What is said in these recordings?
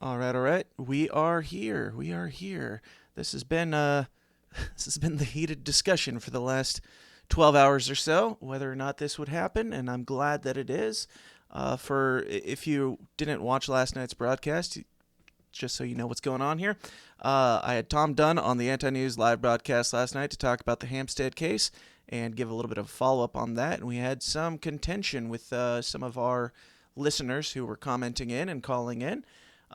All right. We are here. We are here. This has been this has been the heated discussion for the last 12 hours or so, whether or not this would happen, and I'm glad that it is. For if you didn't watch last night's broadcast, just so you know what's going on here, I had Tom Dunn on the AntiNews live broadcast last night to talk about the Hampstead case and give a little bit of follow up on that. And we had some contention with some of our listeners who were commenting in and calling in.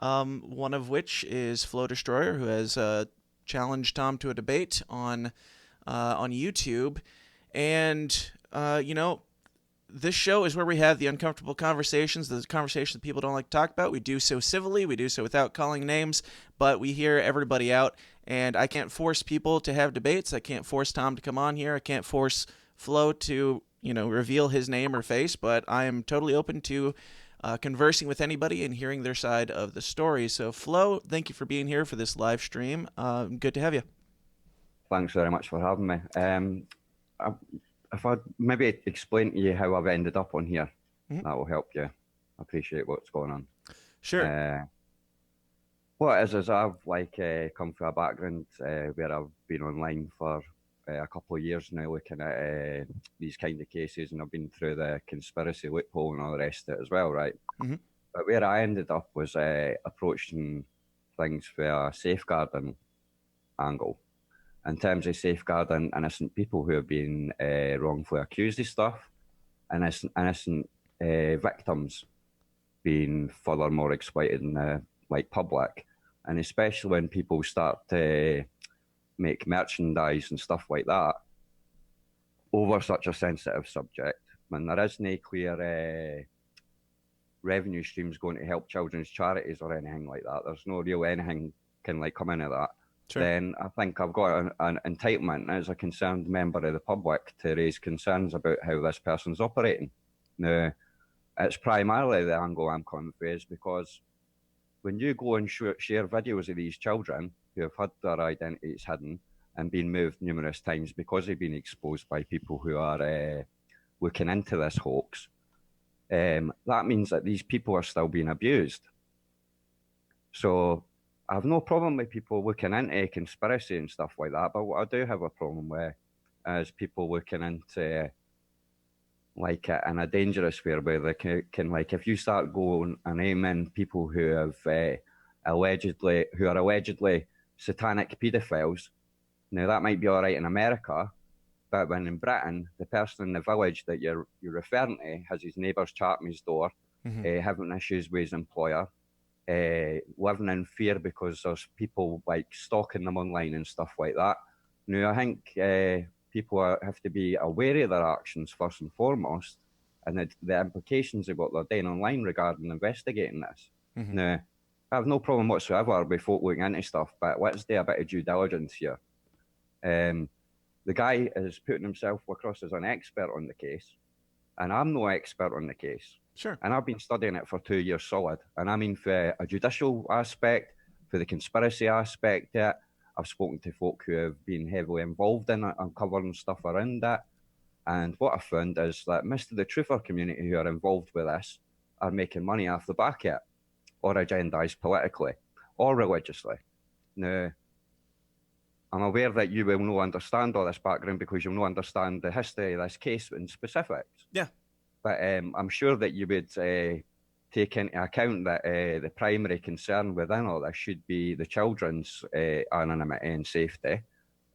One of which is Flo Destroyer, who has challenged Tom to a debate on YouTube. And this show is where we have the uncomfortable conversations, the conversations that people don't like to talk about. We do so civilly, we do so without calling names, but we hear everybody out. And I can't force people to have debates. I can't force Tom to come on here. I can't force Flo to reveal his name or face. But I am totally open to conversing with anybody and hearing their side of the story. So, Flo, thank you for being here for this live stream. Good to have you. Thanks very much for having me. I, if I maybe explain to you how I've ended up on here, that will help you appreciate what's going on. Sure. What it is I've come from a background where I've been online for a couple of years now looking at these kind of cases, and I've been through the conspiracy loophole and all the rest of it as well, right? Mm-hmm. But where I ended up was approaching things for a safeguarding angle in terms of safeguarding innocent people who have been wrongfully accused of stuff, and innocent victims being furthermore exploited in the public, and especially when people start to make merchandise and stuff like that over such a sensitive subject, when there is no clear revenue streams going to help children's charities or anything like that, there's no real anything can come in of that. Sure. Then I think I've got an entitlement as a concerned member of the public to raise concerns about how this person's operating. Now, it's primarily the angle I'm coming from is because when you go and share videos of these children who have had their identities hidden and been moved numerous times because they've been exposed by people who are looking into this hoax, that means that these people are still being abused. So I have no problem with people looking into conspiracy and stuff like that, but what I do have a problem with is people looking into in a dangerous way where they can if you start going and aiming people who have allegedly satanic paedophiles. Now that might be all right in America, but when in Britain, the person in the village that you're referring to has his neighbours charting his door, having issues with his employer, living in fear because there's people stalking them online and stuff like that. Now, I think people have to be aware of their actions first and foremost, and the implications of what they're doing online regarding investigating this. Now, I have no problem whatsoever with folk looking into stuff, but let's do a bit of due diligence here. The guy is putting himself across as an expert on the case, and I'm no expert on the case. Sure. And I've been studying it for 2 years solid. And I mean, for a judicial aspect, for the conspiracy aspect, I've spoken to folk who have been heavily involved in it, uncovering stuff around it. And what I found is that most of the truther community who are involved with this are making money off the back of it, or agendized politically, or religiously. Now, I'm aware that you will not understand all this background because you'll not understand the history of this case in specifics. Yeah. But I'm sure that you would take into account that the primary concern within all this should be the children's anonymity and safety,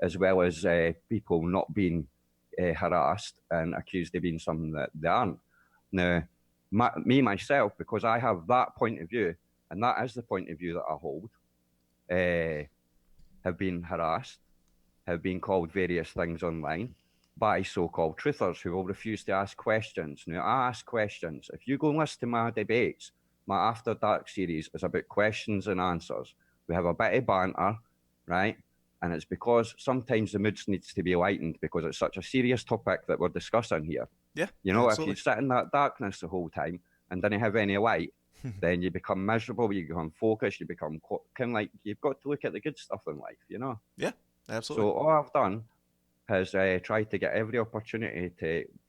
as well as people not being harassed and accused of being something that they aren't. Now, myself, because I have that point of view, and that is the point of view that I hold, have been harassed, have been called various things online by so-called truthers who will refuse to ask questions. Now, I ask questions. If you go and listen to my debates, my After Dark series is about questions and answers. We have a bit of banter, right? And it's because sometimes the mood needs to be lightened because it's such a serious topic that we're discussing here. Yeah, you know, absolutely. If you sit in that darkness the whole time and don't have any light, then you become miserable, you become focused, you become kind of you've got to look at the good stuff in life, you know? Yeah, absolutely. So all I've done has tried to get every opportunity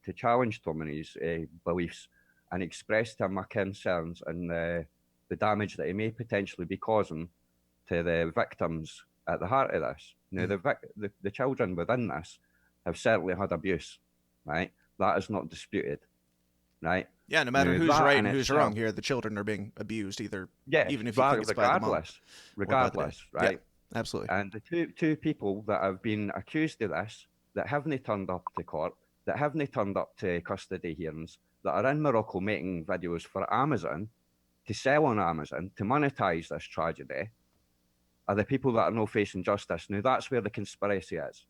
to challenge Tom and his beliefs and express to him my concerns and the damage that he may potentially be causing to the victims at the heart of this. Now, the children within this have certainly had abuse, right? That is not disputed, right? Yeah, no matter Now, who's that right in and who's itself, wrong here, the children are being abused either, yes, even if you think it's by the mom or by the dad. regardless, right? Yeah, absolutely. And the two people that have been accused of this, that haven't turned up to court, that haven't turned up to custody hearings, that are in Morocco making videos for Amazon to sell on Amazon to monetize this tragedy, are the people that are no facing justice. Now, that's where the conspiracy is.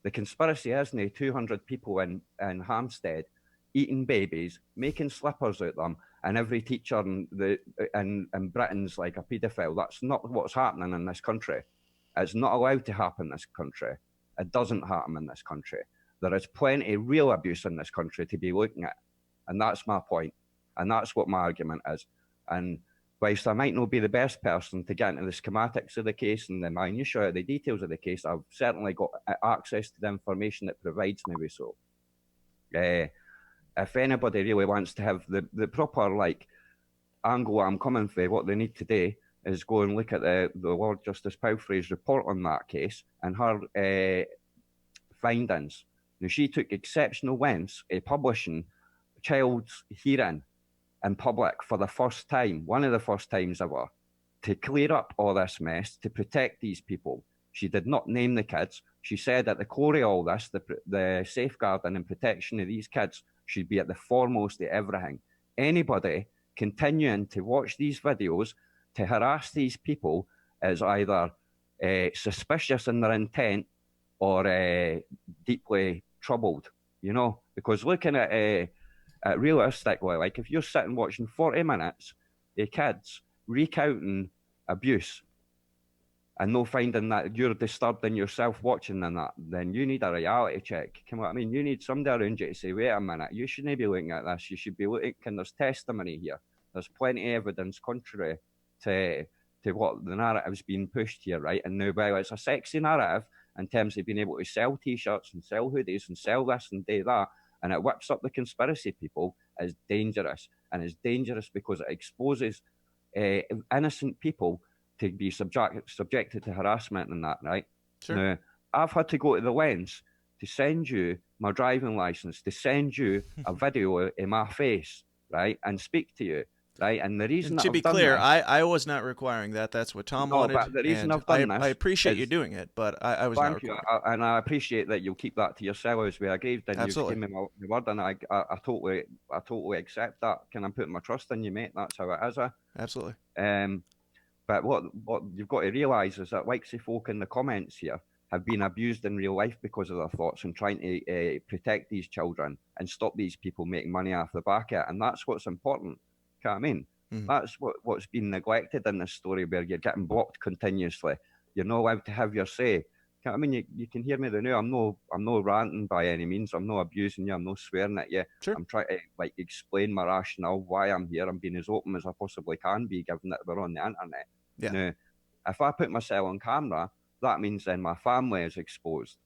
The conspiracy is now 200 people in Hampstead eating babies, making slippers out of them, and every teacher in Britain's like a paedophile. That's not what's happening in this country. It's not allowed to happen in this country. It doesn't happen in this country. There is plenty of real abuse in this country to be looking at. And that's my point. And that's what my argument is. And whilst I might not be the best person to get into the schematics of the case and the minutiae of the details of the case, I've certainly got access to the information that provides me with so. If anybody really wants to have the proper like angle I'm coming for, what they need to do is go and look at the Lord Justice Palfrey's report on that case and her findings. Now, she took exceptional lengths in publishing child's hearing in public for the first time, one of the first times ever, to clear up all this mess, to protect these people. She did not name the kids. She said at the core of all this, the safeguarding and protection of these kids should be at the foremost of everything. Anybody continuing to watch these videos to harass these people is either suspicious in their intent or deeply troubled, you know, because looking at realistically, like if you're sitting watching 40 minutes of kids recounting abuse and no finding that you're disturbed in yourself watching that, then you need a reality check. You know what I mean? You need somebody around you to say, wait a minute, you shouldn't be looking at this. You should be looking, there's testimony here. There's plenty of evidence contrary to what the narrative's being pushed here, right? And now, while it's a sexy narrative in terms of being able to sell T-shirts and sell hoodies and sell this and do that, and it whips up the conspiracy people, is dangerous. And it's dangerous because it exposes innocent people to be subjected to harassment and that, right? Sure. Now, I've had to go to the lengths to send you my driving license, to send you a video in my face, right, and speak to you, right? And the reason to be clear, I was not requiring that. That's what Tom wanted. But the reason and I've done this, I appreciate you doing it, but I was not requiring. And I appreciate that you'll keep that to yourself as we agreed. And Absolutely. you've given me my word, and I totally accept that. Can I put my trust in you, mate? That's how it is. Absolutely. But what you've got to realise is that like folk in the comments here have been abused in real life because of their thoughts and trying to protect these children and stop these people making money off the back of it. And that's what's important. You know what I mean? Mm-hmm. That's what's been neglected in this story, where you're getting blocked continuously. You're not allowed to have your say. You know what I mean? You can hear me now. I'm no ranting by any means. I'm not abusing you. I'm not swearing at you. Sure. I'm trying to like explain my rationale, why I'm here. I'm being as open as I possibly can be, given that we're on the internet. Yeah. Now, if I put myself on camera, that means then my family is exposed.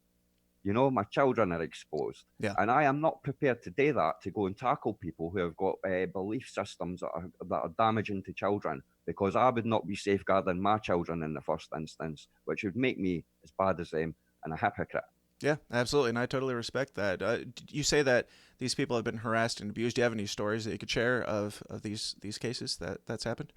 You know, my children are exposed. Yeah. And I am not prepared to do that, to go and tackle people who have got belief systems that are damaging to children, because I would not be safeguarding my children in the first instance, which would make me as bad as them and a hypocrite. Yeah, absolutely. And I totally respect that. You say that these people have been harassed and abused. Do you have any stories that you could share of these cases that's happened?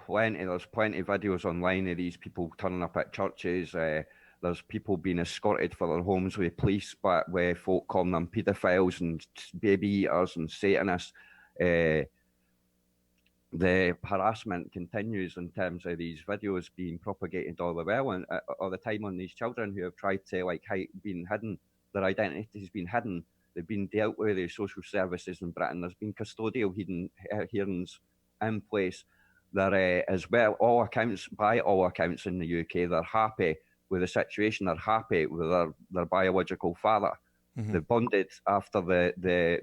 Plenty. There's plenty of videos online of these people turning up at churches. There's people being escorted for their homes with police, but where folk calling them paedophiles and baby eaters and Satanists. The harassment continues in terms of these videos being propagated all the time on these children who have tried to been hidden. Their identity has been hidden. They've been dealt with the social services in Britain. There's been custodial hearings in place. They're as well, by all accounts in the UK, they're happy with the situation. They're happy with their biological father. Mm-hmm. They've bonded after the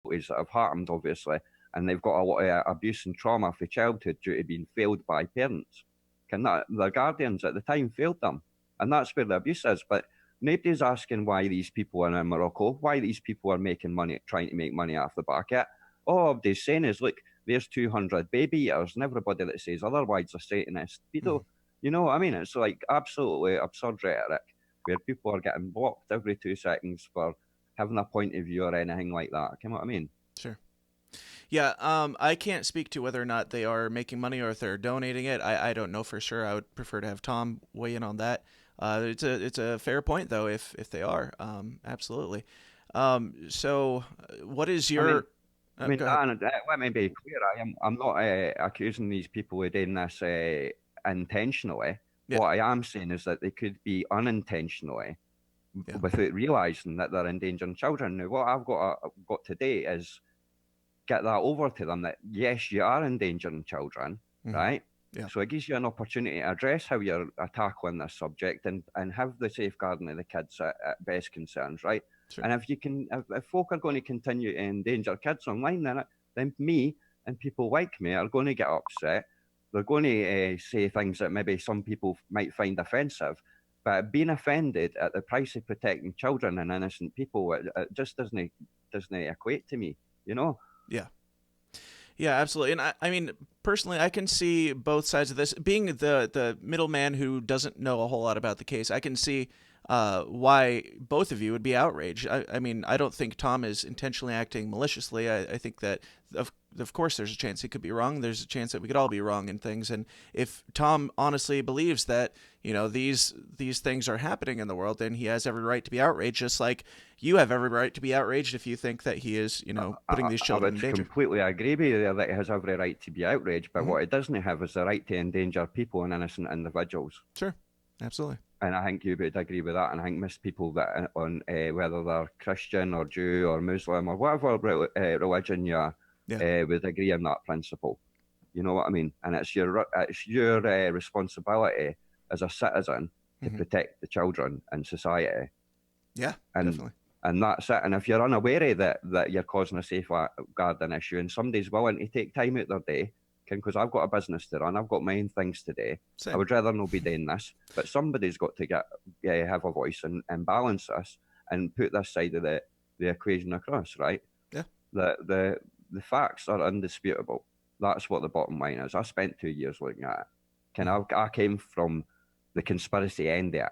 that have happened, obviously, and they've got a lot of abuse and trauma for childhood due to being failed by parents. Their guardians at the time failed them, and that's where the abuse is. But nobody's asking why these people are in Morocco, why these people are making money, trying to make money off the back of it. All they're saying is, look, there's 200 baby eaters, and everybody that says otherwise are Satanist. Mhm. You know what I mean? It's like absolutely absurd rhetoric where people are getting blocked every 2 seconds for having a point of view or anything like that. You know what I mean? Sure. Yeah, I can't speak to whether or not they are making money or if they're donating it. I don't know for sure. I would prefer to have Tom weigh in on that. It's a fair point though if they are. Absolutely. So what is I mean, your Go ahead. Dan, let me be clear. I'm not accusing these people of doing this intentionally. Yeah. What I am saying is that they could be unintentionally Yeah. without realizing that they're endangering children. Now, what got today is get that over to them that yes, you are endangering children, Hmm. right? Yeah. So it gives you an opportunity to address how you're tackling this subject and have the safeguarding of the kids at best concerns, right? Sure. And if folk are going to continue to endanger kids online, then me and people like me are going to get upset. They're going to say things that maybe some people might find offensive, but being offended at the price of protecting children and innocent people, it just doesn't equate to me, you know. Yeah. Yeah, absolutely. And I mean, personally, I can see both sides of this. Being the middleman who doesn't know a whole lot about the case, I can see why both of you would be outraged. I mean, I don't think Tom is intentionally acting maliciously. I think that of course there's a chance he could be wrong. There's a chance that we could all be wrong in things. And if Tom honestly believes that these things are happening in the world, then he has every right to be outraged. Just like you have every right to be outraged if you think that he is putting these I children in would danger. completely agree with you there that he has every right to be outraged, but Hmm. what he doesn't have is the right to endanger people and innocent individuals. Sure, absolutely. And I think you would agree with that. And I think most people that on whether they're Christian or Jew or Muslim or whatever religion you are Yeah. would agree on that principle. You know what I mean? And it's your responsibility as a citizen to Hmm. protect the children in society. Yeah, and definitely. and that's it. And if you're unaware of that you're causing a safeguarding issue, and somebody's willing to take time out their day, because I've got a business to run, I've got my own things to do. I Same. would rather not be doing this, but somebody's got to have a voice and balance this and put this side of the equation across, right? Yeah. The facts are indisputable. That's what the bottom line is. I spent 2 years looking at it. Hmm. I came from the conspiracy end of it.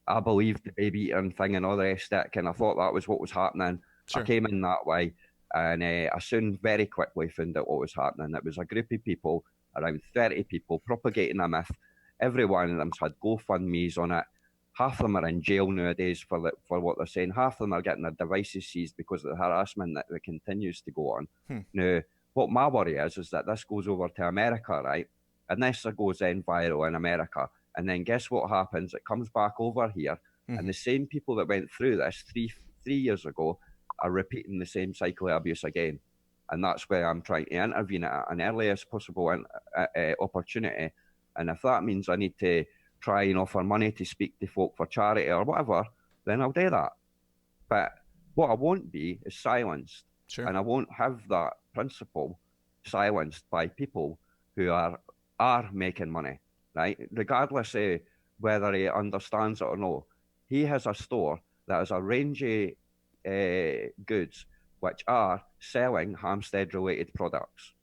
I believed the baby eating thing and all the rest of it, and I thought that was what was happening. I Sure. came in that way, and I soon very quickly found out what was happening. It was a group of people, around 30 people, propagating a myth. Every one of them's had GoFundMe's on it. Half of them are in jail nowadays for what they're saying. Half of them are getting their devices seized because of the harassment that continues to go on. Hmm. Now, what my worry is that this goes over to America, right? And this goes then viral in America. And then guess what happens? It comes back over here, and Hmm. the same people that went through this three years ago are repeating the same cycle of abuse again. And that's where I'm trying to intervene at an earliest possible opportunity. And if that means I need to try and offer money to speak to folk for charity or whatever, then I'll do that. But what I won't be is silenced. Sure. And I won't have that principle silenced by people who are making money, right? Regardless of whether he understands it or not. He has a store that has a range of goods which are selling Hampstead related products.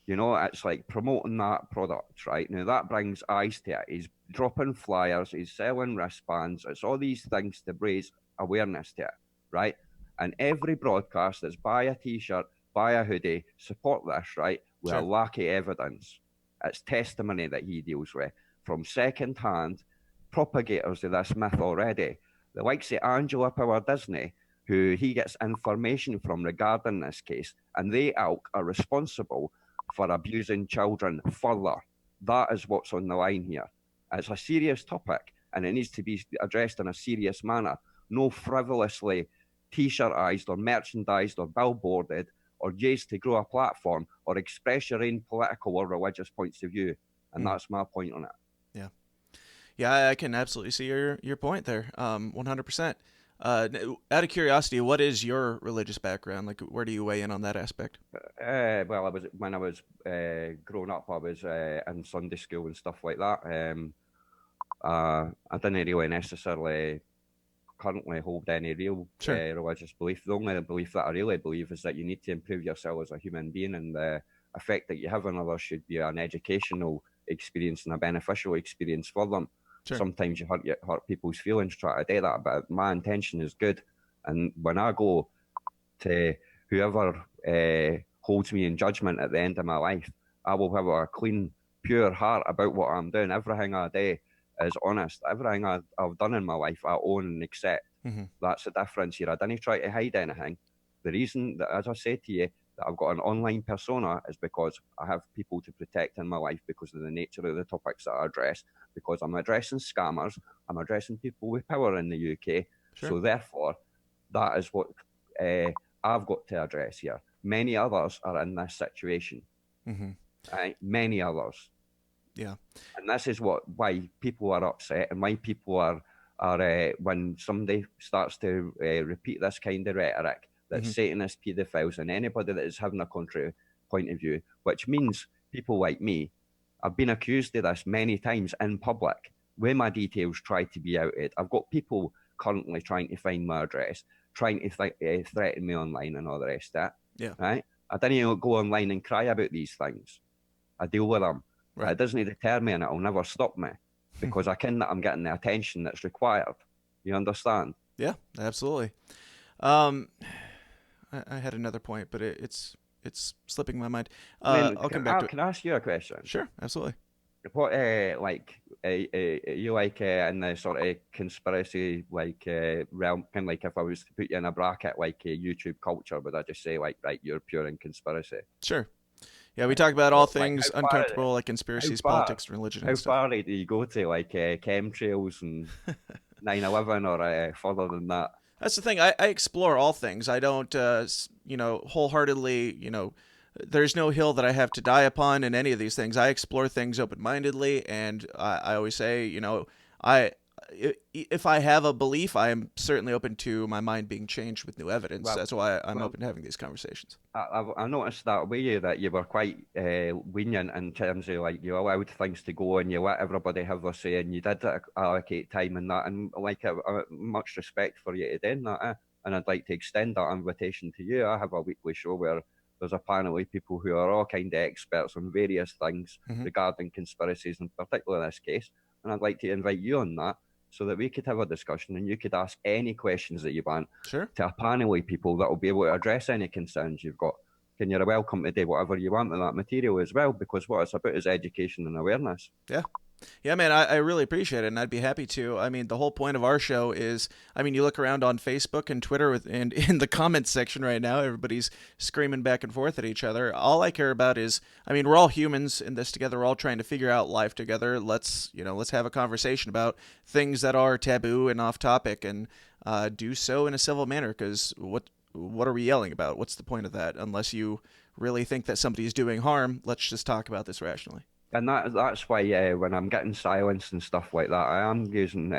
It's like promoting that product, right? Now that brings eyes to it. He's dropping flyers, he's selling wristbands, it's all these things to raise awareness to it, right? And every broadcast that's buy a t-shirt, buy a hoodie, support this, right? With a Sure. lack of evidence. It's testimony that he deals with from second hand propagators of this myth already. The likes of Angela Power Disney, who he gets information from regarding this case, and they ilk are responsible for abusing children further. That is what's on the line here. It's a serious topic and it needs to be addressed in a serious manner, no frivolously t-shirtized or merchandised or billboarded or used to grow a platform or express your own political or religious points of view. And Hmm. that's my point on it. Yeah. Yeah, I can absolutely see your point there. 100%. Out of curiosity, what is your religious background? Like, where do you weigh in on that aspect? Well, when I was growing up, I was in Sunday school and stuff like that. I didn't really necessarily currently hold any real Sure. religious belief. The only belief that I really believe is that you need to improve yourself as a human being, and effect that you have on others should be an educational experience and a beneficial experience for them. Sure. Sometimes you hurt people's feelings try to do that, but my intention is good. And when I go to whoever holds me in judgment at the end of my life, I will have a clean, pure heart about what I'm doing. Everything I do is honest. Everything I've done in my life, I own and accept. Mm-hmm. That's the difference here. I didn't try to hide anything. The reason that, as I said to you, that I've got an online persona is because I have people to protect in my life because of the nature of the topics that I address, because I'm addressing scammers, I'm addressing people with power in the UK. Sure. So therefore, that is what uh, I've got to address here. Many others are in this situation. Mm-hmm. Many others. Yeah. And this is why people are upset and why people are when somebody starts to repeat this kind of rhetoric that Mm-hmm. Satanist paedophiles and anybody that is having a contrary point of view, which means people like me, I've been accused of this many times in public when my details try to be outed. I've got people currently trying to find my address, trying to threaten me online and all the rest of that. Yeah. Right? I didn't go online and cry about these things. I deal with them. But Right. it doesn't deter me and it'll never stop me because I can that I'm getting the attention that's required. You understand? Yeah, absolutely. Um, I had another point, but it's slipping my mind. I mean, I'll come back to it. can I ask you a question? Sure, absolutely. What, you like in the sort of conspiracy realm? Kind of like if I was to put you in a bracket like YouTube culture, would I just say like, right, you're pure in conspiracy? Sure. Yeah, we talk about all What, like things uncomfortable, like conspiracies, far, politics, religion, how and stuff. far do you go to like chemtrails and 9/11 or further than that? That's the thing. I explore all things. I don't, wholeheartedly, there's no hill that I have to die upon in any of these things. I explore things open mindedly, and I always say, I if I have a belief, I am certainly open to my mind being changed with new evidence. Well, That's why I'm well, open to having these conversations. I noticed that way that you were quite lenient in terms of like you allowed things to go and you let everybody have their say and you did allocate time and that and like much respect for you to do that. And I'd like to extend that invitation to you. I have a weekly show where there's a panel of people who are all kind of experts on various things Hmm. regarding conspiracies, in particular in this case. And I'd like to invite you on that so that we could have a discussion and you could ask any questions that you want Sure. to a panel of people that will be able to address any concerns you've got. And you're welcome to do whatever you want with that material as well, because what it's about is education and awareness. Yeah. Yeah, man, I really appreciate it, and I'd be happy to. I mean, the whole point of our show is, I mean, you look around on Facebook and Twitter, and in the comments section right now, everybody's screaming back and forth at each other. All I care about is, I mean, we're all humans in this together. We're all trying to figure out life together. Let's have a conversation about things that are taboo and off topic, and do so in a civil manner. Because what are we yelling about? What's the point of that? Unless you really think that somebody's doing harm, let's just talk about this rationally. And that's why when I'm getting silence and stuff like that, I am using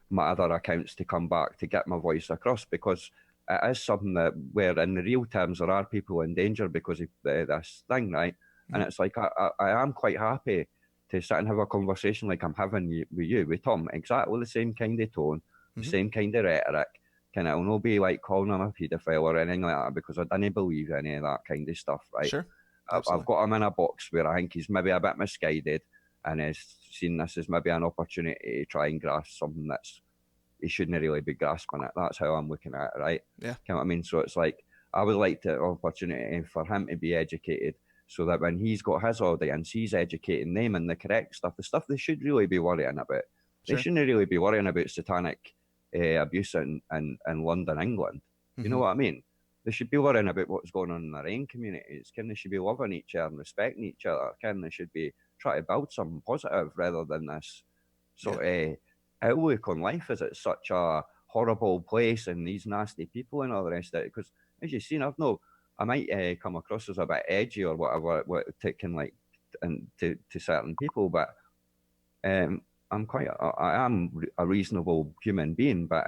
my other accounts to come back to get my voice across because it is something that where in the real terms there are people in danger because of this thing, right? And Mm-hmm. it's like I am quite happy to sit and have a conversation like I'm having with you, with Tom, exactly the same kind of tone, the Mm-hmm. same kind of rhetoric. Can it'll not be like calling him a paedophile or anything like that because I didn't believe any of that kind of stuff, right? Sure. I've Absolutely. got him in a box where I think he's maybe a bit misguided and has seen this as maybe an opportunity to try and grasp something that's he shouldn't really be grasping it. That's how I'm looking at it, right? Yeah. You know what I mean? So it's like I would like the opportunity for him to be educated so that when he's got his audience, he's educating them in the correct stuff, the stuff they should really be worrying about. They Sure. shouldn't really be worrying about satanic abuse in London, England. You know Mm-hmm. what I mean? They should be worrying about what's going on in their own communities. They should be loving each other and respecting each other. They should be trying to build something positive rather than this Yeah. sort of outlook on life as it's such a horrible place and these nasty people and all the rest of it. Because as you've seen, I might come across as a bit edgy or whatever, what taking like and to certain people, but um, I am a reasonable human being. But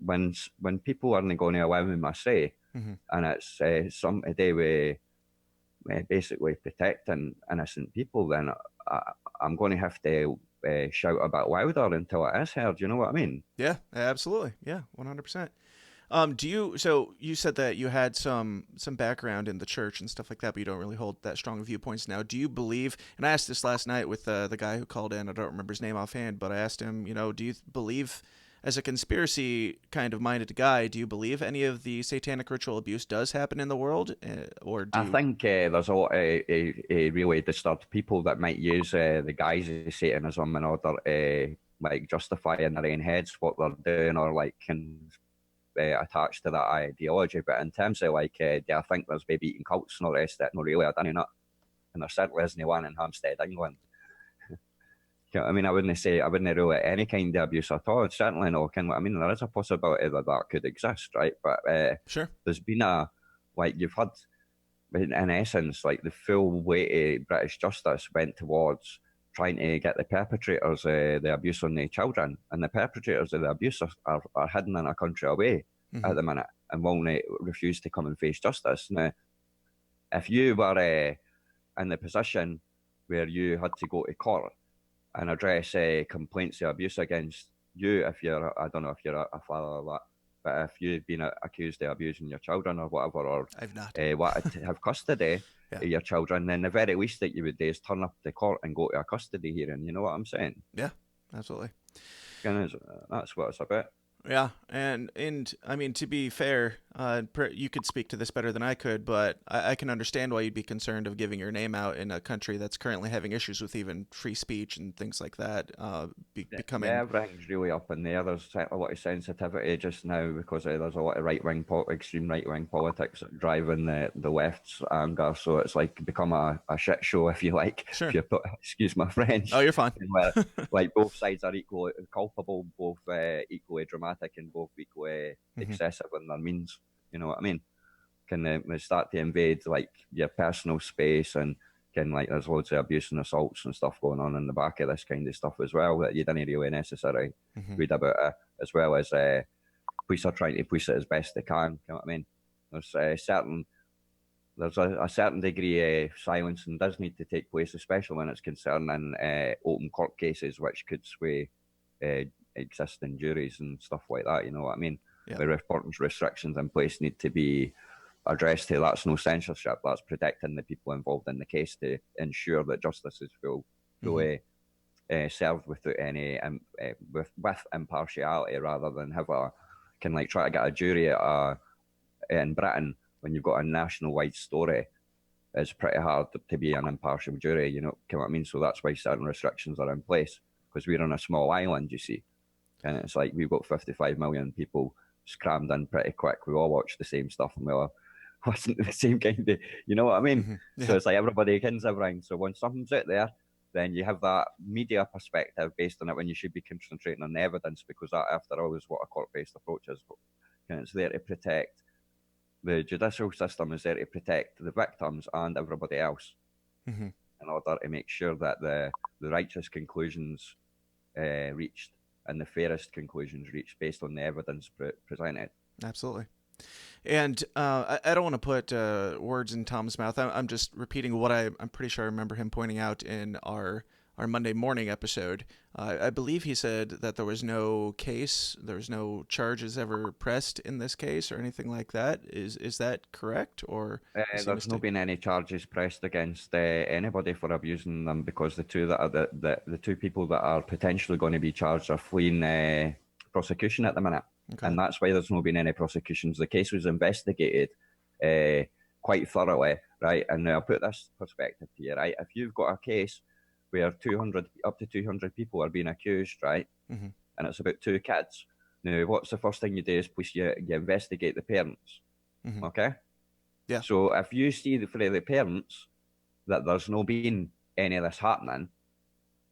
when people aren't going to allow me my say, Mm-hmm. and it's something to do with basically protecting innocent people, then I'm going to have to shout a bit louder until it is heard. You know what I mean? Yeah. Absolutely. Yeah. 100%. So you said that you had some background in the church and stuff like that, but you don't really hold that strong viewpoints now. Do you believe? And I asked this last night with the guy who called in. I don't remember his name offhand, but I asked him, do you believe, as a conspiracy kind of minded guy, do you believe any of the satanic ritual abuse does happen in the world, or do I you? think there's a lot of really disturbed people that might use the guise of Satanism in order to like justify in their own heads what they're doing, or like can attached to that ideology. But in terms of like, do I think there's baby eating cults and all the rest of it? No, really, I don't know. And there certainly isn't one in Hampstead, England. You know what I mean? I wouldn't rule out any kind of abuse at all. It's certainly not. I mean, there is a possibility that that could exist, right? But Sure. there's been like, you've had, in essence, like the full weight of British justice went towards trying to get the perpetrators the abuse on the children, and the perpetrators of the abuse are hidden in a country away Hmm. at the minute and will not refuse to come and face justice. Now, if you were in the position where you had to go to court and address complaints of abuse against you, if you're, I don't know if you're a father or that, but if you've been accused of abusing your children or whatever, or I've not. wanted to have custody Yeah. of your children, then the very least that you would do is turn up to court and go to a custody hearing. You know what I'm saying? Yeah. Absolutely. And that's what it's about. Yeah, and I mean, to be fair, you could speak to this better than I could, but I can understand why you'd be concerned of giving your name out in a country that's currently having issues with even free speech and things like that Yeah, becoming. everything's really up in there. There's a lot of sensitivity just now because there's a lot of extreme right wing politics driving the left's anger. So it's like become a shit show, if you like, if Sure. you put, excuse my Oh, French, you're fine. and where like both sides are equally culpable, both equally dramatic, and both equally Hmm. excessive in their means. You know what I mean? Can they start to invade like your personal space, and can like there's loads of abuse and assaults and stuff going on in the back of this kind of stuff as well that you didn't really necessarily Hmm. read about it, as well as police are trying to police it as best they can. You know what I mean? There's a certain degree of silence and does need to take place, especially when it's concerning open court cases, which could sway uh, existing juries and stuff like that. You know what I mean? Yeah. The reporting restrictions in place need to be addressed to. That's no censorship. That's protecting the people involved in the case to ensure that justice is Hmm. fully served without any with impartiality, rather than have a can like try to get a jury in Britain when you've got a national wide story. It's pretty hard to be an impartial jury. You know what I mean? So that's why certain restrictions are in place, because we're on a small island, you see, and it's like we've got 55 million people crammed in pretty quick. We all watch the same stuff and we're wasn't the same kind of, you know what I mean? Hmm. So Yeah. it's like everybody kins everything. So when something's out there, then you have that media perspective based on it when you should be concentrating on the evidence, because that, after all, is what a court-based approach is. And it's there to protect, the judicial system is there to protect the victims and everybody else Hmm. in order to make sure that the righteous conclusions reached and the fairest conclusions reached based on the evidence presented. Absolutely. And I don't want to put words in Tom's mouth. I'm just repeating what I'm pretty sure I remember him pointing out in our Monday morning episode. I believe he said that there was no case, there was no charges ever pressed in this case or anything like that. Is that correct, or is he There's not mistaken? been any charges pressed against anybody for abusing them, because the two that are the two people that are potentially going to be charged are fleeing prosecution at the minute, Okay. and that's why there's not been any prosecutions. The case was investigated uh, quite thoroughly, right? And I'll put this perspective to you, right? If you've got a case where 200 up to 200 people are being accused, right, Hmm. and it's about two kids. Now, what's the first thing you do is police you investigate the parents, Hmm. okay? Yeah. So if you see for the parents that there's no been any of this happening,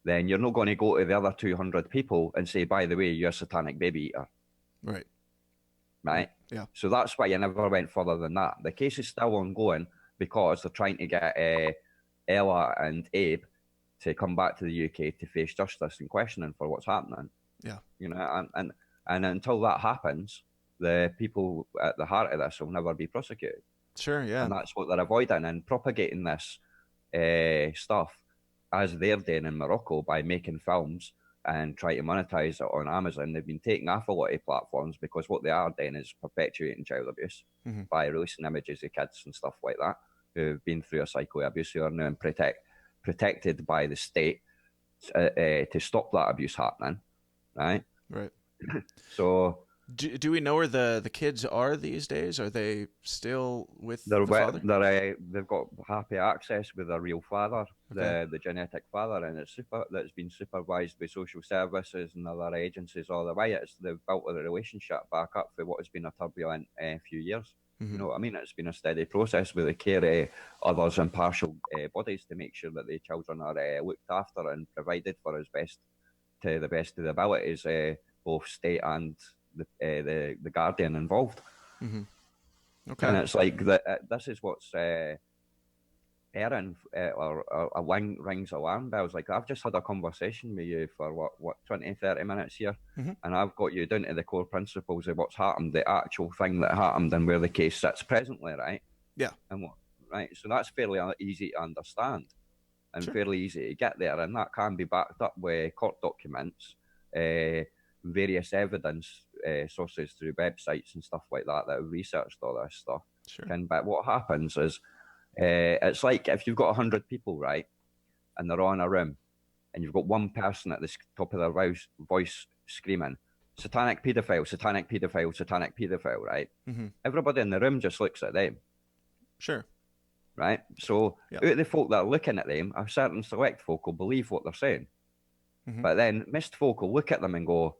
then you're not going to go to the other 200 people and say, by the way, you're a satanic baby eater, Right. Right. right? Yeah. So that's why you never went further than that. The case is still ongoing because they're trying to get Ella and Abe to come back to the UK to face justice and questioning for what's happening. Yeah. You know, and until that happens, the people at the heart of this will never be prosecuted, Sure. Yeah. and that's what they're avoiding and propagating this stuff as they're doing in Morocco by making films and try to monetize it on Amazon. They've been taking off a lot of platforms because what they are doing is perpetuating child abuse by releasing images of kids and stuff like that who've been through a cycle of abuse, who are now protected by the state to stop that abuse happening, right? Right. So Do we know where the kids are these days? Are they still with the father? they've got happy access with their real father, Okay. the genetic father, and that's been supervised by social services and other agencies all the way. They've built a relationship back up for what has been a turbulent few years. You know what I mean? It's been a steady process with the care of others impartial bodies to make sure that the children are looked after and provided for as best to the best of the abilities, both state and the guardian involved. Okay. And it's like that. This is what's Erin or rings alarm bells. Like, I've just had a conversation with you for what 20, 30 minutes here, and I've got you down to the core principles of what's happened, the actual thing that happened, and where the case sits presently, right? Yeah. And what, right? So that's fairly easy to understand and Sure. fairly easy to get there, and that can be backed up with court documents, uh, various evidence sources through websites and stuff like that have researched all this stuff. Sure. But what happens is, it's like if you've got 100 people, right, and they're all in a room, and you've got one person at the top of their voice screaming, satanic paedophile, satanic paedophile, satanic paedophile, right? Everybody in the room just looks at them, Sure. right? So Yep. out of the folk that are looking at them, a certain select folk will believe what they're saying. But then missed folk will look at them and go,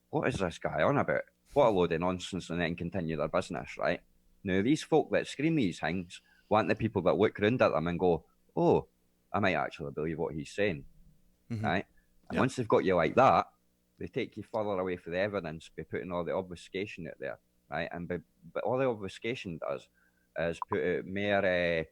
what is this guy on about? What a load of nonsense, and then continue their business, right? Now, these folk that scream these things want the people that look round at them and go, oh, I might actually believe what he's saying, right? And Yep. once they've got you like that, they take you further away from the evidence by putting all the obfuscation out there, right? And but all the obfuscation does is put out mere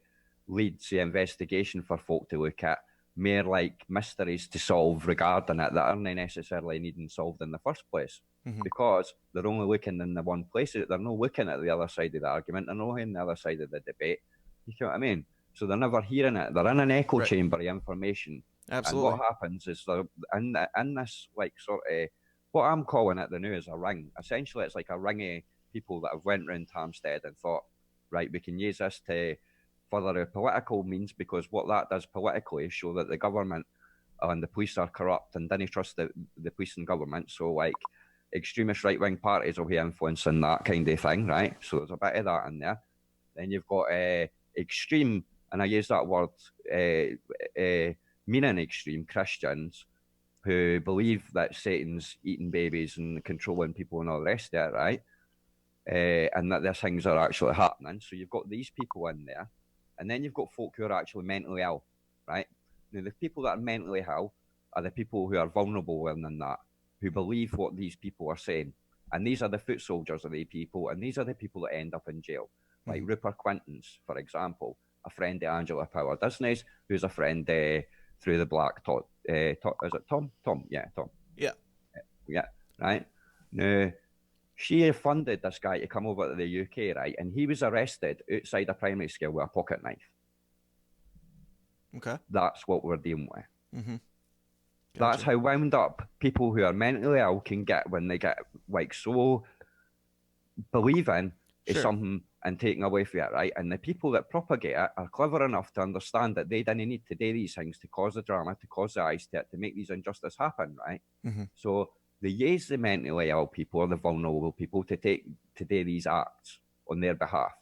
leads the investigation for folk to look at, mere like mysteries to solve regarding it that aren't necessarily needing solved in the first place, because they're only looking in the one place. They're not looking at the other side of the argument. They're not on the other side of the debate. You know what I mean? So they're never hearing it. They're in an echo Right. chamber of information. Absolutely. And what happens is they're in this like sort of what I'm calling it the new is a ring. Essentially, it's like a ring of people that have went round Hampstead and thought, right, we can use this to further political means, because what that does politically is show that the government and the police are corrupt and didn't trust the police and government. So like extremist right wing parties will be influencing that kind of thing, right? So there's a bit of that in there. Then you've got extreme, and I use that word meaning extreme Christians who believe that Satan's eating babies and controlling people and all the rest of it, right? And that these things are actually happening. So you've got these people in there. And then you've got folk who are actually mentally ill, right? Now, the people that are mentally ill are the people who are vulnerable than that, who believe what these people are saying. And these are the foot soldiers of the people, and these are the people that end up in jail. Like Rupert Quinton's, for example, a friend of Angela Power Disney's, who's a friend through the Black Tot. Is it Tom? Tom, yeah, Tom. Yeah. Yeah, right. Now, she funded this guy to come over to the UK, right? And he was arrested outside a primary school with a pocket knife. Okay. That's what we're dealing with. Gotcha. That's how wound up people who are mentally ill can get when they get like so believing is something and taking away from it, right? And the people that propagate it are clever enough to understand that they didn't need to do these things to cause the drama, to cause the eyes to it, to make these injustices happen, right? So they use the mentally ill people or the vulnerable people to do these acts on their behalf,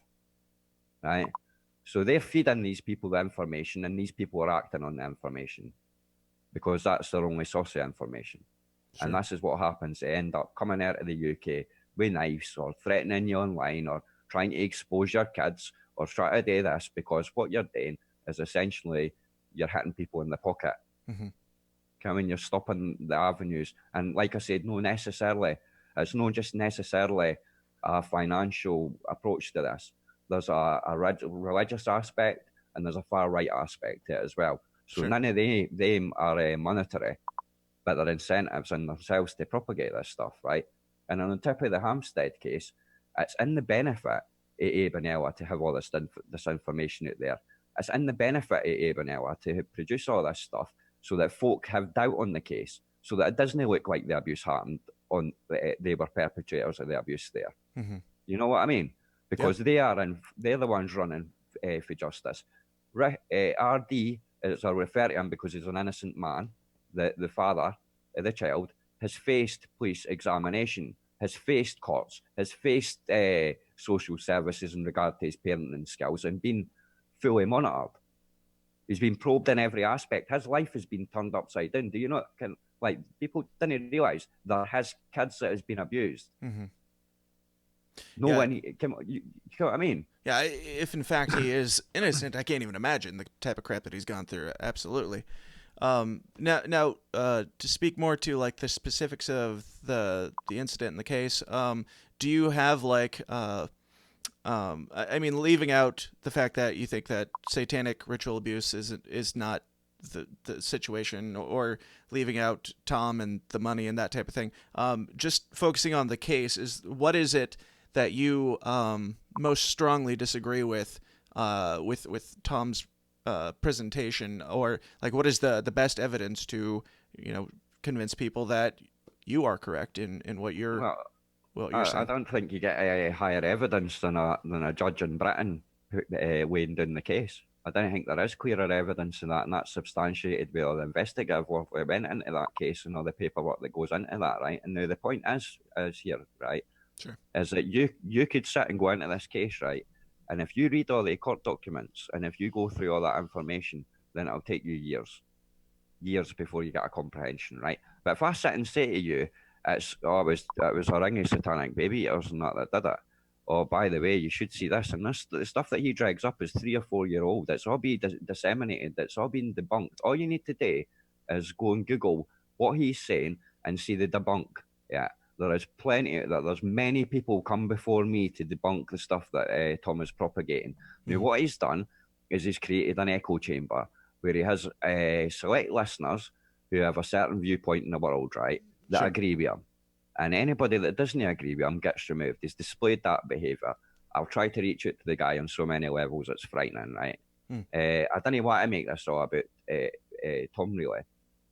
right? So they're feeding these people the information, and these people are acting on the information because that's their only source of information. And this is what happens. They end up coming out of the UK with knives or threatening you online or trying to expose your kids or try to do this, because what you're doing is essentially you're hitting people in the pocket. You're stopping the avenues. And like I said, it's not just necessarily a financial approach to this. There's a religious aspect and there's a far right aspect to it as well. So none of them are monetary, but they're incentives in themselves to propagate this stuff, right? And on the tip of the Hampstead case, it's in the benefit of Abe and Ella to have all this information out there. It's in the benefit of Abe and Ella to produce all this stuff so that folk have doubt on the case, so that it doesn't look like the abuse happened on they were perpetrators of the abuse there. Mm-hmm. You know what I mean? Because they're the ones running for justice. RD, as I refer to him because he's an innocent man, the father of the child, has faced police examination, has faced courts, has faced social services in regard to his parenting skills and been fully monitored. He's been probed in every aspect. His life has been turned upside down. Do you know? Like, people didn't realise that his kids that has been abused. Mm-hmm. No one, you know what I mean? Yeah, if in fact he is innocent, I can't even imagine the type of crap that he's gone through. Absolutely. Now, to speak more to like the specifics of the incident in the case, do you have like, I mean, leaving out the fact that you think that satanic ritual abuse is not the situation, or leaving out Tom and the money and that type of thing, just focusing on the case, what is it that you most strongly disagree with Tom's presentation, or like what is the best evidence to convince people that you are correct in what you're saying? I don't think you get a higher evidence than a judge in Britain weighing down the case. I don't think there is clearer evidence than that, and that's substantiated by all the investigative work that went into that case and all the paperwork that goes into that, right? And now the point is here, right? Sure. Is that you could sit and go into this case, right? And if you read all the court documents and if you go through all that information, then it'll take you years before you get a comprehension, right? But if I sit and say to you, it was a ring of satanic baby eaters and that did it. Oh, by the way, you should see this. And the stuff that he drags up is 3 or 4 year old. It's all been disseminated. It's all been debunked. All you need to do is go and Google what he's saying and see the debunk. Yeah. There is there's many people come before me to debunk the stuff that Tom is propagating. Mm-hmm. Now, what he's done is he's created an echo chamber where he has select listeners who have a certain viewpoint in the world, right, that agree with him. And anybody that doesn't agree with him gets removed. He's displayed that behaviour. I'll try to reach out to the guy on so many levels, it's frightening, right? I don't want to make this all about Tom, really.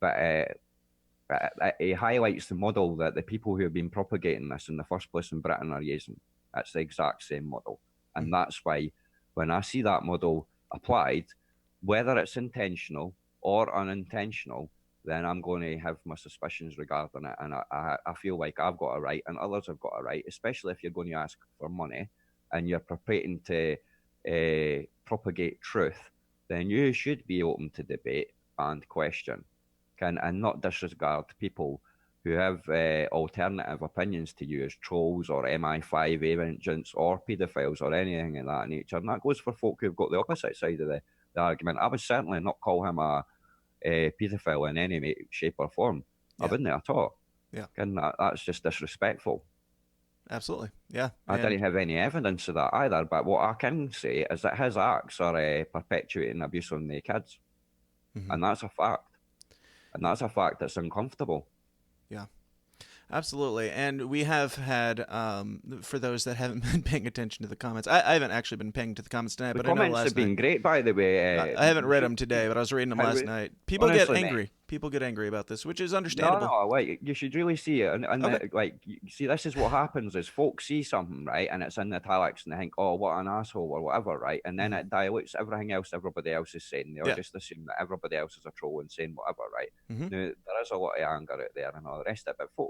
But he highlights the model that the people who have been propagating this in the first place in Britain are using. It's the exact same model. And that's why when I see that model applied, whether it's intentional or unintentional, then I'm going to have my suspicions regarding it. And I feel like I've got a right and others have got a right, especially if you're going to ask for money and you're preparing to propagate truth, then you should be open to debate and question, and not disregard people who have alternative opinions to you as trolls or MI5 agents or paedophiles or anything of that nature. And that goes for folk who've got the opposite side of the argument. I would certainly not call him a paedophile in any shape or form. I wouldn't at all. Yeah. And that's just disrespectful. Absolutely. Yeah. I didn't have any evidence of that either, but what I can say is that his acts are perpetuating abuse on the kids. Mm-hmm. And that's a fact. And that's a fact that's uncomfortable. Yeah. Absolutely. And we have had, for those that haven't been paying attention to the comments, I haven't actually been paying to the comments tonight, but I know last night. The comments have been great, by the way. I haven't read them today, but I was reading them last night. People get angry. People get angry about this, which is understandable. No, like, you should really see it. And okay. See, this is what happens is folks see something, right, and it's in the italics, and they think, oh, what an asshole, or whatever, right? And then it dilutes everything else everybody else is saying. They all just assume that everybody else is a troll and saying whatever, right? Mm-hmm. Now, there is a lot of anger out there and all the rest of it, but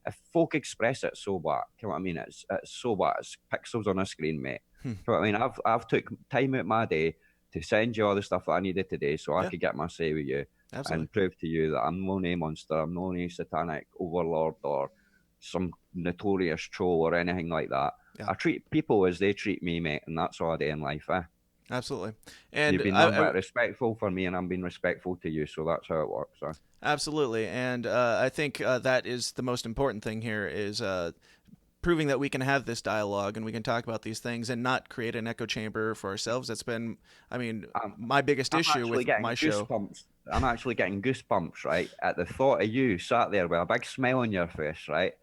if folk express it, so what? You know what I mean? It's so what? It's pixels on a screen, mate. You know what I mean? I've took time out my day to send you all the stuff that I needed today so I could get my say with you. Absolutely. And prove to you that I'm no monster, I'm no satanic overlord or some notorious troll or anything like that. Yeah. I treat people as they treat me, mate, and that's all I do in life, Absolutely. And you've been respectful for me, and I'm being respectful to you, so that's how it works. Absolutely. And I think that is the most important thing here is proving that we can have this dialogue and we can talk about these things and not create an echo chamber for ourselves. That's been, my biggest issue with my show. I'm actually getting goosebumps, right, at the thought of you sat there with a big smile on your face, right,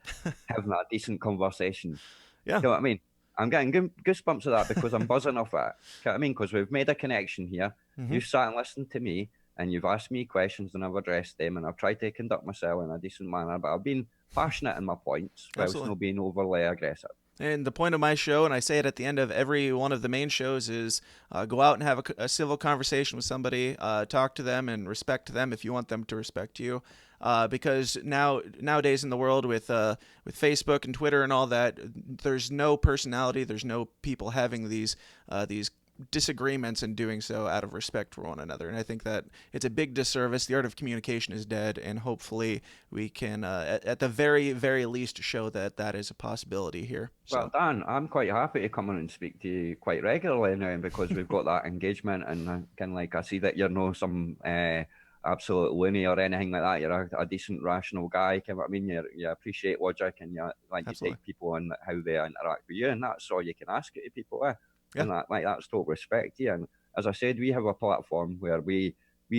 having a decent conversation. Yeah. You know what I mean? I'm getting goosebumps of that because I'm buzzing off it. You know what I mean? Because we've made a connection here. Mm-hmm. You sat and listened to me, and you've asked me questions and I've addressed them, and I've tried to conduct myself in a decent manner, but I've been passionate in my points whilst Absolutely. not being overly aggressive. And the point of my show, and I say it at the end of every one of the main shows, is go out and have a civil conversation with somebody, talk to them, and respect them if you want them to respect you. Because nowadays in the world with Facebook and Twitter and all that, there's no personality, there's no people having these disagreements and doing so out of respect for one another. And I think that it's a big disservice. The art of communication is dead, and hopefully we can, at the very, very least, show that that is a possibility here. Well, So, Dan, I'm quite happy to come on and speak to you quite regularly now because we've got that engagement, and kind of like I see that you're no some absolute loony or anything like that. You're a decent, rational guy. Kind of, I mean, you appreciate logic, and you absolutely. take people on how they interact with you, and that's all you can ask it to people. Yeah. And that's total respect to you. And as I said, we have a platform where we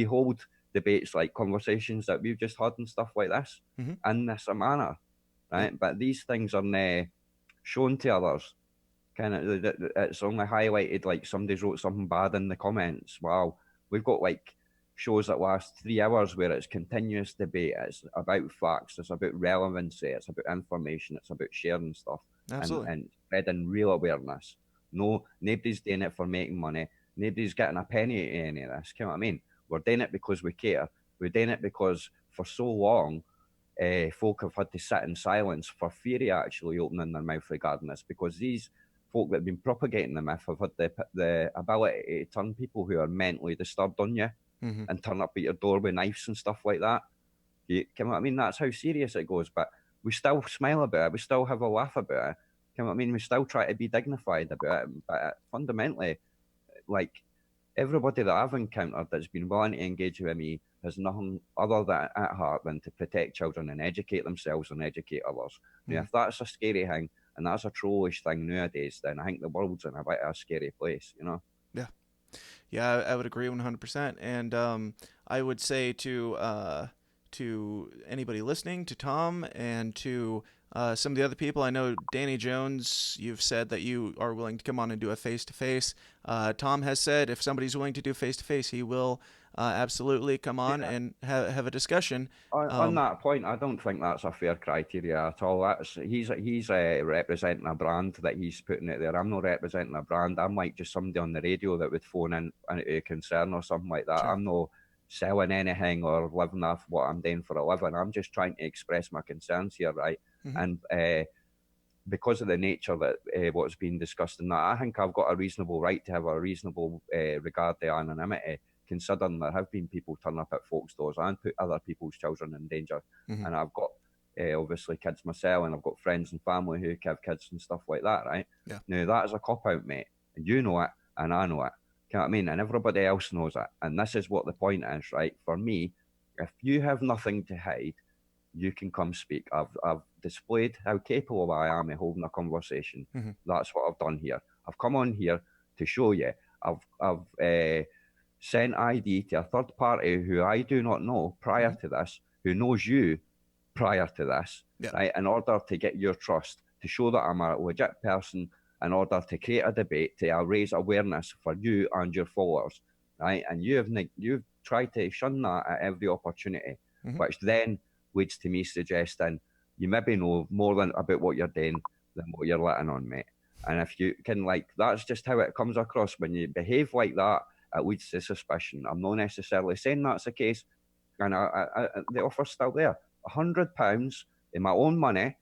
hold debates like conversations that we've just had and stuff like this Mm-hmm. in this manner, Yeah. right? But these things are shown to others. Kind of, it's only highlighted like somebody's wrote something bad in the comments. Wow, we've got like shows that last 3 hours where it's continuous debate. It's about facts. It's about relevancy. It's about information. It's about sharing stuff Absolutely. and spreading real awareness. No, nobody's doing it for making money. Nobody's getting a penny to any of this. You know what I mean? We're doing it because we care. We're doing it because for so long folk have had to sit in silence for fear of actually opening their mouth regarding this, because these folk that have been propagating the myth have had the ability to turn people who are mentally disturbed on you Mm-hmm. and turn up at your door with knives and stuff like that. You know what I mean? That's how serious it goes. But we still smile about it. We still have a laugh about it. You know what I mean? We still try to be dignified about it. But fundamentally, like everybody that I've encountered that's been willing to engage with me has nothing other than at heart than to protect children and educate themselves and educate others. Now, Mm-hmm. if that's a scary thing and that's a trollish thing nowadays, then I think the world's in a bit of a scary place, you know? Yeah. Yeah, I would agree 100%. And I would say to anybody listening, to Tom, and to some of the other people, I know Danny Jones, you've said that you are willing to come on and do a face to face. Tom has said if somebody's willing to do face to face, he will absolutely come on Yeah. and have a discussion. On that point, I don't think that's a fair criteria at all. He's representing a brand that he's putting out there. I'm not representing a brand. I'm like just somebody on the radio that would phone in a concern or something like that. Sure. I'm not selling anything or living off what I'm doing for a living. I'm just trying to express my concerns here, right? Mm-hmm. And because of the nature that what's being discussed in that, I think I've got a reasonable right to have a reasonable regard to anonymity, considering there have been people turn up at folks' doors and put other people's children in danger. Mm-hmm. And I've got obviously kids myself, and I've got friends and family who have kids and stuff like that, right? Yeah. Now, that is a cop out, mate. And you know it, and I know it. You know what I mean? And everybody else knows it. And this is what the point is, right? For me, if you have nothing to hide, you can come speak. I've displayed how capable I am of holding a conversation. Mm-hmm. That's what I've done here. I've come on here to show you. I've sent ID to a third party who I do not know prior Mm-hmm. to this, who knows you prior to this, Yeah. right? In order to get your trust, to show that I'm a legit person, in order to create a debate, to raise awareness for you and your followers, right? And you've tried to shun that at every opportunity, Mm-hmm. which then leads to me suggesting you maybe know more than about what you're doing than what you're letting on, mate. And if you can, like, that's just how it comes across when you behave like that. It leads to suspicion. I'm not necessarily saying that's the case, and the offer's still there. £100 in my own money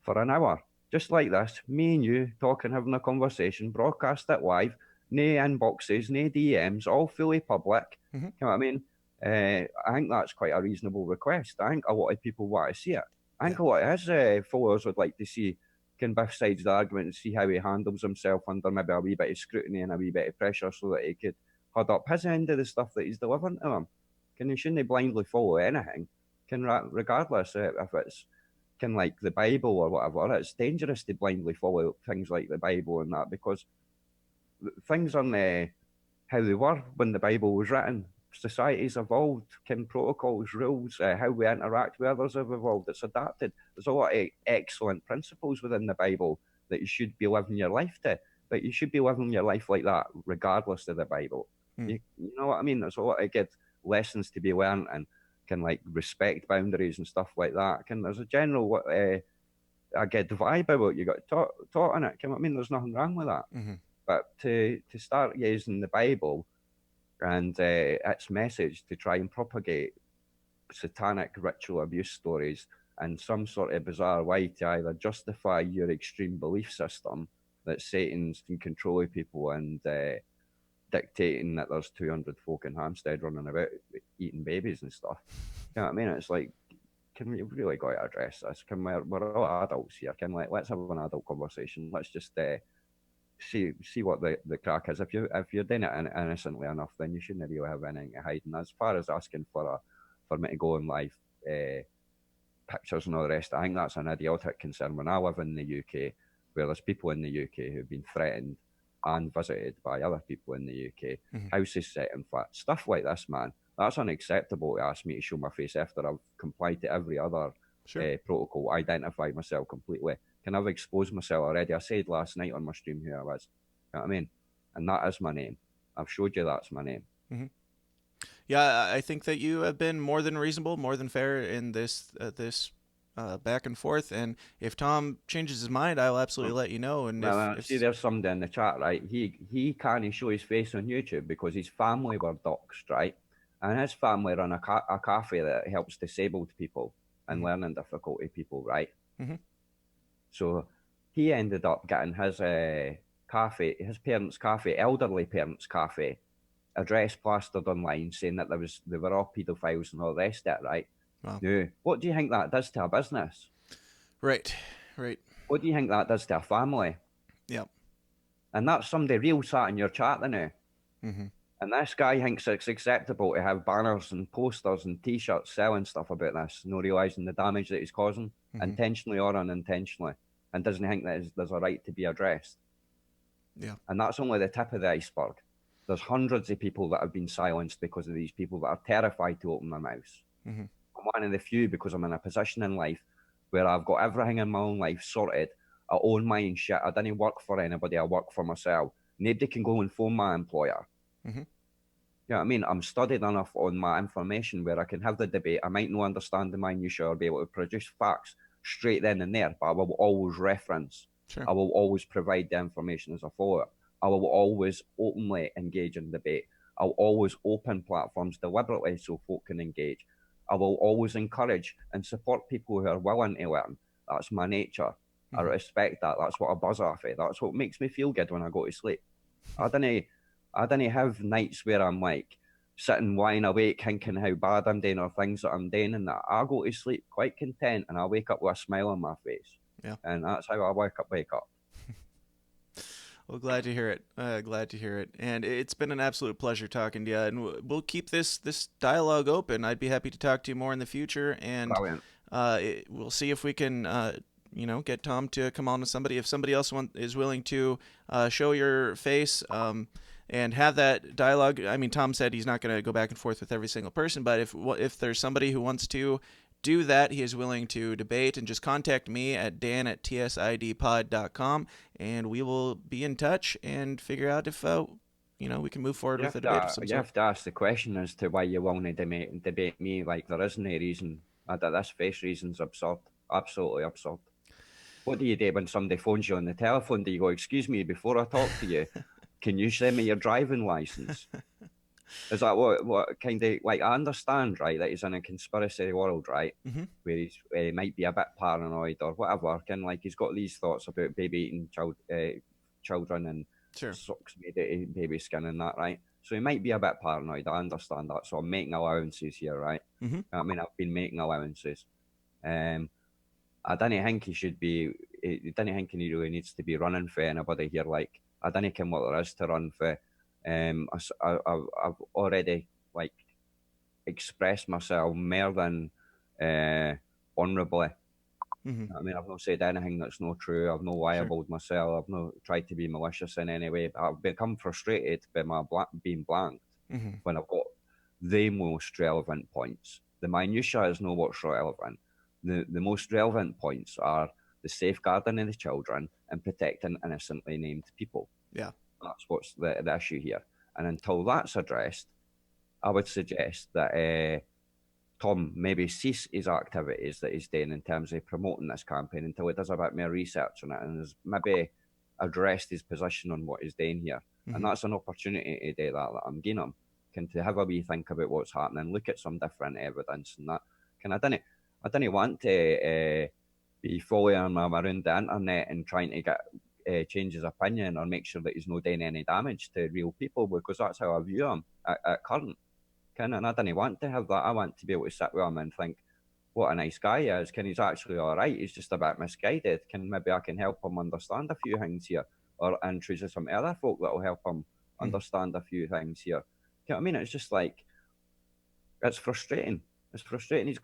for an hour, just like this, me and you talking, having a conversation, broadcast it live, no inboxes, no DMs, all fully public. Mm-hmm. You know what I mean? I think that's quite a reasonable request. I think a lot of people want to see it. I Yeah. think a lot of his followers would like to see can both sides of the argument and see how he handles himself under maybe a wee bit of scrutiny and a wee bit of pressure so that he could hold up his end of the stuff that he's delivering to them. Can he shouldn't blindly follow anything? Regardless if it's can like the Bible or whatever, it's dangerous to blindly follow things like the Bible and that, because things aren't how they were when the Bible was written. Society's evolved, can protocols, rules, how we interact with others have evolved. It's adapted. There's a lot of excellent principles within the Bible that you should be living your life to, but you should be living your life like that regardless of the Bible. Mm. You know what I mean? There's a lot of good lessons to be learned and can like respect boundaries and stuff like that. There's a general I get the vibe about you got taught in it. I mean, there's nothing wrong with that. Mm-hmm. But to start using the Bible and its message to try and propagate satanic ritual abuse stories and some sort of bizarre way to either justify your extreme belief system that Satan's in control of people and dictating that there's 200 folk in Hampstead running about eating babies and stuff. You know what I mean? It's like, can we really got to address this? We're all adults here. Let's have an adult conversation. Let's just see what the crack is. If you're doing it innocently enough, then you shouldn't really have anything to hide. And as far as asking for me to go on live pictures and all the rest, I think that's an idiotic concern. When I live in the UK, where there's people in the UK who've been threatened and visited by other people in the UK, houses set on fire, stuff like this, man. That's unacceptable to ask me to show my face after I've complied to every other protocol, identify myself completely. I've exposed myself already. I said last night on my stream who I was. You know what I mean? And that is my name. I've showed you that's my name. Mm-hmm. Yeah, I think that you have been more than reasonable, more than fair in this back and forth. And if Tom changes his mind, I'll absolutely let you know. And see, there's somebody in the chat, right? He can't show his face on YouTube because his family were doxxed, right? And his family run a cafe that helps disabled people and learning difficulty people, right? Mm-hmm. So he ended up getting his cafe, his parents' cafe, elderly parents' cafe, address plastered online saying that they were all paedophiles and all the rest of it, right? Wow. Now, what do you think that does to a business? Right. What do you think that does to a family? Yep. And that's somebody real sat in your chat now. Mm-hmm. And this guy thinks it's acceptable to have banners and posters and T-shirts selling stuff about this, no realising the damage that he's causing, intentionally or unintentionally, and doesn't think that there's a right to be addressed. Yeah. And that's only the tip of the iceberg. There's hundreds of people that have been silenced because of these people that are terrified to open their mouths. Mm-hmm. I'm one of the few because I'm in a position in life where I've got everything in my own life sorted. I own my own shit. I didn't work for anybody. I work for myself. Nobody can go and phone my employer. Mm-hmm. You know what I mean? I'm studied enough on my information where I can have the debate. I might not understand the minutiae or be able to produce facts straight then and there, but I will always reference. Sure. I will always provide the information as I follow it. I will always openly engage in debate. I'll always open platforms deliberately so folk can engage. I will always encourage and support people who are willing to learn. That's my nature. I respect that. That's what I buzz off of. That's what makes me feel good when I go to sleep. I didn't have nights where I'm like sitting wide awake thinking how bad I'm doing or things that I'm doing, and that I go to sleep quite content and I wake up with a smile on my face. Yeah. And that's how I wake up. Well, glad to hear it. Glad to hear it. And it's been an absolute pleasure talking to you. And we'll keep this dialogue open. I'd be happy to talk to you more in the future. And we'll see if we can, get Tom to come on to somebody. If somebody else is willing to show your face and have that dialogue. I mean, Tom said he's not going to go back and forth with every single person. But if there's somebody who wants to do that, he is willing to debate, and just contact me at dan@tsidpod.com, and we will be in touch and figure out if we can move forward with a debate of some sort. You have to ask the question as to why you want to debate me. Like, there isn't a reason. This face reason's absurd, absolutely absurd. What do you do when somebody phones you on the telephone? Do you go, "Excuse me, before I talk to you, can you send me your driving license?" Is that what kind of, like, I understand, right, that he's in a conspiracy world, right, where he might be a bit paranoid or whatever, like he's got these thoughts about baby eating children and sucks baby skin and that, right? So he might be a bit paranoid. I understand that. So I'm making allowances here, right? I mean, I've been making allowances. I didn't think he should be. I didn't think he really needs to be running for anybody here. Like, I didn't care what there is to run for. I've already expressed myself more than honourably. I mean, I've not said anything that's not true. I've not libelled myself. I've not tried to be malicious in any way. I've become frustrated by my being blanked when I've got the most relevant points. The minutiae is not what's relevant. The most relevant points are the safeguarding of the children and protecting innocently named people. Yeah. That's what's the issue here. And until that's addressed, I would suggest that Tom maybe cease his activities that he's doing in terms of promoting this campaign until he does a bit more research on it and has maybe addressed his position on what he's doing here. And Mm-hmm. that's an opportunity to do that I'm giving him. Can to have a wee think about what's happening, look at some different evidence and that. Can I didn't want to be following him around the internet and trying to get change his opinion or make sure that he's not doing any damage to real people because that's how I view him at current. And I didn't want to have that. I want to be able to sit with him and think, what a nice guy he is. He's actually all right. He's just a bit misguided. Maybe I can help him understand a few things here, or introduce some other folk that will help him Mm-hmm. understand a few things here. You know what I mean? It's just like it's frustrating. It's frustrating. He's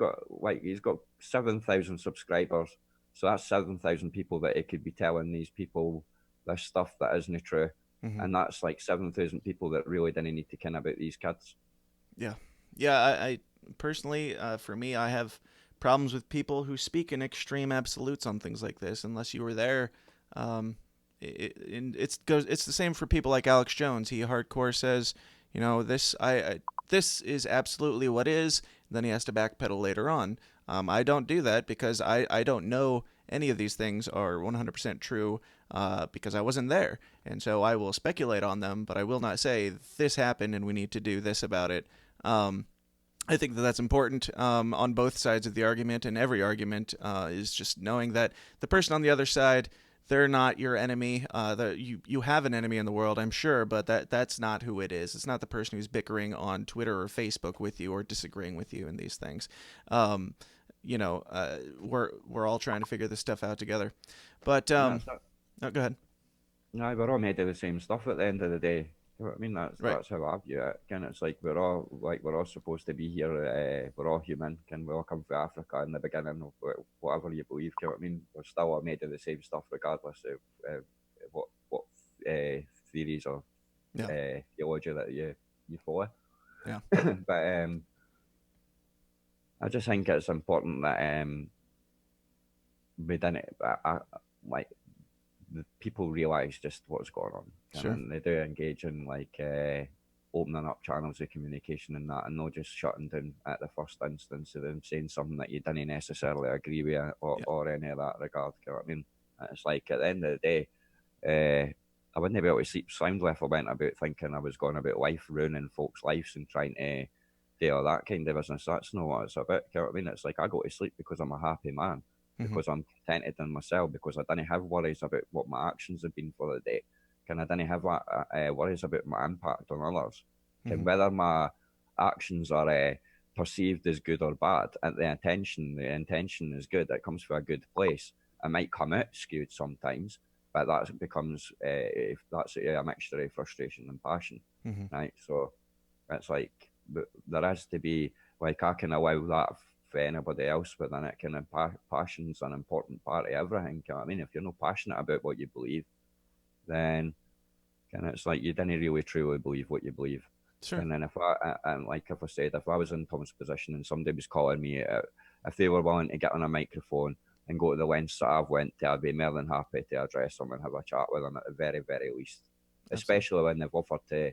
got 7,000 subscribers, so that's 7,000 people that he could be telling these people this stuff that isn't true, Mm-hmm. and that's like 7,000 people that really didn't need to care about these kids. Yeah. Yeah. I personally, for me, I have problems with people who speak in extreme absolutes on things like this. Unless you were there, um, it's the same for people like Alex Jones. He hardcore says, this is absolutely what is. Then he has to backpedal later on. I don't do that because I don't know any of these things are 100% true because I wasn't there. And so I will speculate on them, but I will not say this happened and we need to do this about it. Um, I think that that's important on both sides of the argument, and every argument is just knowing that the person on the other side, they're not your enemy. You have an enemy in the world, I'm sure, but that's not who it is. It's not the person who's bickering on Twitter or Facebook with you or disagreeing with you in these things. We're all trying to figure this stuff out together. But And that's it. oh, go ahead. No, we're all made of the same stuff at the end of the day. You know what I mean? Right. That's how I view it. And it's like we're all supposed to be here. We're all human. Can we all come from Africa in the beginning of whatever you believe? You know what I mean? We're still all made of the same stuff, regardless of what theories or Yeah. theology that you follow. Yeah. But I just think it's important that we didn't like the people realise just what's going on, Sure. and they do engage in like opening up channels of communication and that, and not just shutting down at the first instance of them saying something that you didn't necessarily agree with Yeah. or any of that regard. You know what I mean? It's like at the end of the day, I wouldn't be able to sleep soundly if I went about thinking I was going about life ruining folks' lives and trying to do all that kind of business. That's not what it's about. You know what I mean? It's like I go to sleep because I'm a happy man, Mm-hmm. because I'm contented in myself, because I didn't have worries about what my actions have been for the day. I didn't have worries about my impact on others. Mm-hmm. Whether my actions are perceived as good or bad, and the intention is good. It comes from a good place. It might come out skewed sometimes, but that becomes that's a mixture of frustration and passion, Mm-hmm. right? So it's like there has to be like I can allow that for anybody else within it. Passion's an important part of everything. You know what I mean? If you're not passionate about what you believe, then it's like you didn't really truly believe what you believe. Sure. And then if I said, if I was in Tom's position and somebody was calling me, if they were willing to get on a microphone and go to the lengths that I've went to, I'd be more than happy to address them and have a chat with them at the very, very least. Absolutely. Especially when they've offered to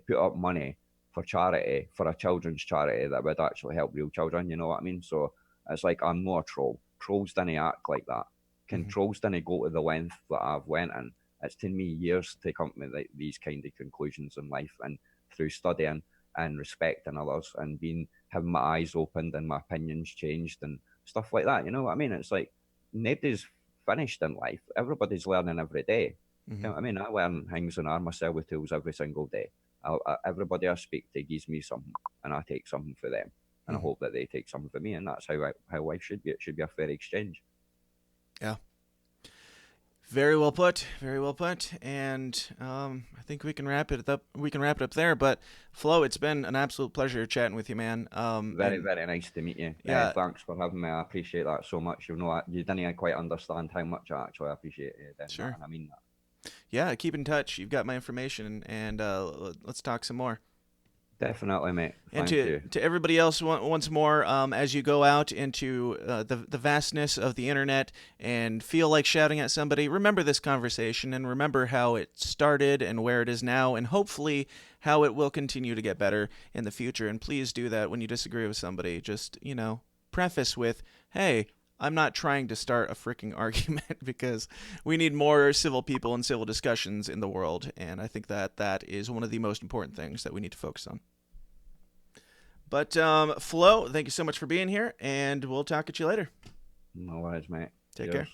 put up money for charity, for a children's charity that would actually help real children. You know what I mean? So it's like I'm not a troll. Trolls didn't act like that. Mm-hmm. Trolls didn't go to the length that I've went in. It's taken me years to come to these kind of conclusions in life, and through studying and respecting others and having my eyes opened and my opinions changed and stuff like that. You know what I mean? It's like nobody's finished in life. Everybody's learning every day. Mm-hmm. You know what I mean? I learn things and arm myself with tools every single day. Everybody I speak to gives me something, and I take something for them, and I Mm-hmm. hope that they take something for me. And that's how life should be. It should be a fair exchange. Yeah. Very well put. Very well put. And I think we can wrap it up. We can wrap it up there. But Flo, it's been an absolute pleasure chatting with you, man. Very, And very nice to meet you. yeah, Thanks for having me. I appreciate that so much. You didn't quite understand how much I actually appreciate it, and sure. I mean that. Yeah, keep in touch. You've got my information, and let's talk some more. Definitely, mate. And Thank you. to everybody else, once more, as you go out into the vastness of the internet and feel like shouting at somebody, remember this conversation and remember how it started and where it is now, and hopefully how it will continue to get better in the future. And please do that when you disagree with somebody. Just, preface with, hey, I'm not trying to start a freaking argument, because we need more civil people and civil discussions in the world. And I think that is one of the most important things that we need to focus on. But Flo, thank you so much for being here, and we'll talk at you later. No worries, mate. Take Cheers. care.